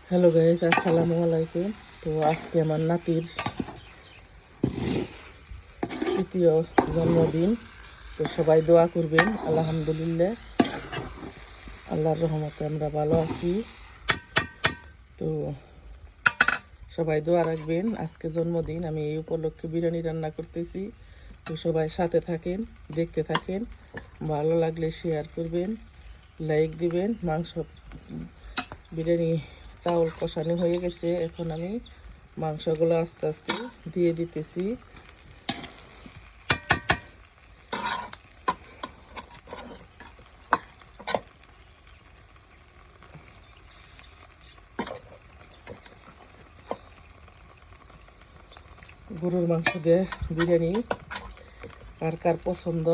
Hello guys, আসসালামু আলাইকুম। তো আজকে আমার নাতির তৃতীয় জন্মদিন। তো সবাই দোয়া করবেন। আলহামদুলিল্লাহ, আল্লাহর রহমতে আমরা ভালো আছি। তো সবাই দোয়া রাখবেন। আজকে জন্মদিন, আমি এই উপলক্ষে বিরিয়ানি রান্না করতেছি। তো সবাই সাথে থাকেন, দেখতে থাকেন। ভালো লাগলে শেয়ার করবেন, লাইক দিবেন। বিরিয়ানি চাউল কষানো হয়ে গেছে, এখন আমি মাংসগুলো আস্তে আস্তে দিয়ে দিতেছি। গরুর মাংস দিয়ে বিরিয়ানি কার কার পছন্দ